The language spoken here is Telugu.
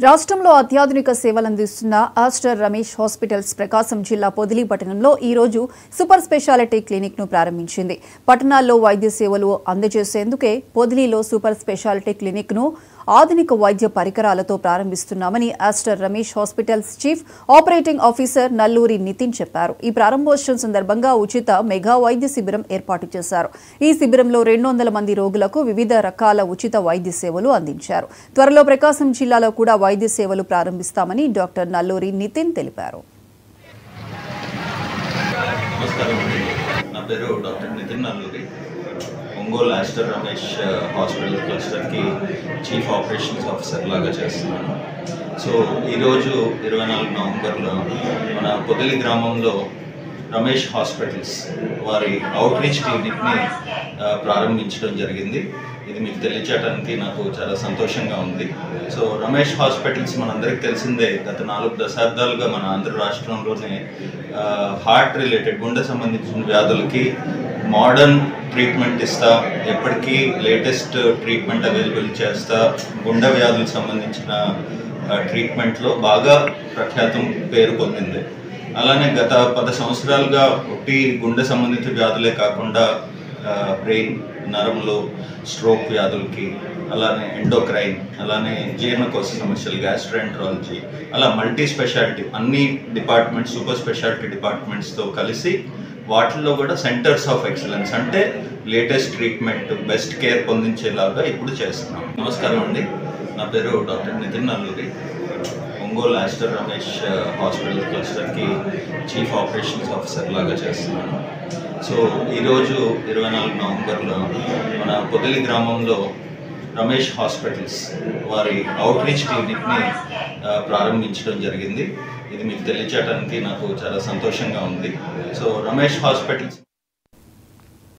రాష్ట్రంలో అత్యాధునిక సేవలు అందిస్తున్న ఆస్టర్ రమేష్ హాస్పిటల్స్ ప్రకాశం జిల్లా పొదిలి పట్టణంలో ఈ రోజు సూపర్ స్పెషాలిటీ క్లినిక్ ను ప్రారంభించింది. పట్టణాల్లో వైద్య సేవలు అందజేసేందుకే పొదిలిలో సూపర్ స్పెషాలిటీ క్లినిక్ ను ఆధునిక వైద్య పరికరాలతో ప్రారంభిస్తున్నామని Aster Ramesh hospitals chief operating officer Nalluri Nitin చెప్పారు. ఈ ప్రారంభోత్సవం సందర్భంగా ఉచిత మెగా వైద్య శిబిరం ఏర్పాటు చేశారు. ఈ శిబిరంలో 200 మంది రోగులకు వివిధ రకాల ఉచిత వైద్య సేవలు అందించారు. త్వరలో ప్రకాశం జిల్లాలో కూడా వైద్య సేవలు ప్రారంభిస్తామని డాక్టర్ నల్లూరి నితిన్ తెలిపారు. ఒంగోలు ఆస్టర్ రమేష్ హాస్పిటల్ క్లస్టర్కి చీఫ్ ఆపరేషన్స్ ఆఫీసర్ లాగా చేస్తున్నాను. సో ఈరోజు 24 నవంబర్లో మన పొదిలి గ్రామంలో రమేష్ హాస్పిటల్స్ వారి అవుట్రీచ్ క్లినిక్ని ప్రారంభించడం జరిగింది. ఇది మీకు తెలియచేయడానికి నాకు చాలా సంతోషంగా ఉంది. సో రమేష్ హాస్పిటల్స్ మనందరికీ తెలిసిందే, గత 4 దశాబ్దాలుగా మన ఆంధ్ర రాష్ట్రంలోనే హార్ట్ రిలేటెడ్ గుండె సంబంధించిన వ్యాధులకి మోడర్న్ ట్రీట్మెంట్ ఇస్తా, ఎప్పటికీ లేటెస్ట్ ట్రీట్మెంట్ అవైలబుల్ చేస్తా, గుండె వ్యాధులకు సంబంధించిన ట్రీట్మెంట్లో బాగా ప్రఖ్యాతం పేరు పొందింది. అలానే గత 10 సంవత్సరాలుగా ఒకటి గుండె సంబంధిత వ్యాధులే కాకుండా బ్రెయిన్, నరంలో స్ట్రోక్ వ్యాధులకి, అలానే ఎండోక్రైన్, అలానే జీర్ణకోశ సమస్యలు, గ్యాస్ట్రోఎంట్రాలజీ, అలా మల్టీ స్పెషాలిటీ అన్ని డిపార్ట్మెంట్స్, సూపర్ స్పెషాలిటీ డిపార్ట్మెంట్స్తో కలిసి వాటిల్లో కూడా సెంటర్స్ ఆఫ్ ఎక్సలెన్స్ అంటే లేటెస్ట్ ట్రీట్మెంట్, బెస్ట్ కేర్ పొందించేలాగా ఇప్పుడు చేస్తున్నాం. నమస్కారం అండి, నా పేరు doctor Nitin Nalluri. Ongole Aster Ramesh hospital క్లస్టర్కి చీఫ్ ఆపరేషన్స్ ఆఫీసర్ లాగా చేస్తున్నాను. సో ఈరోజు 24 నవంబర్లో మన పొదిలి గ్రామంలో రమేష్ హాస్పిటల్స్ వారి అవుట్రీచ్ క్లినిక్ని ప్రారంభించడం జరిగింది. ఇది మీకు తెలియచేయడానికి నాకు చాలా సంతోషంగా ఉంది. So Ramesh hospitals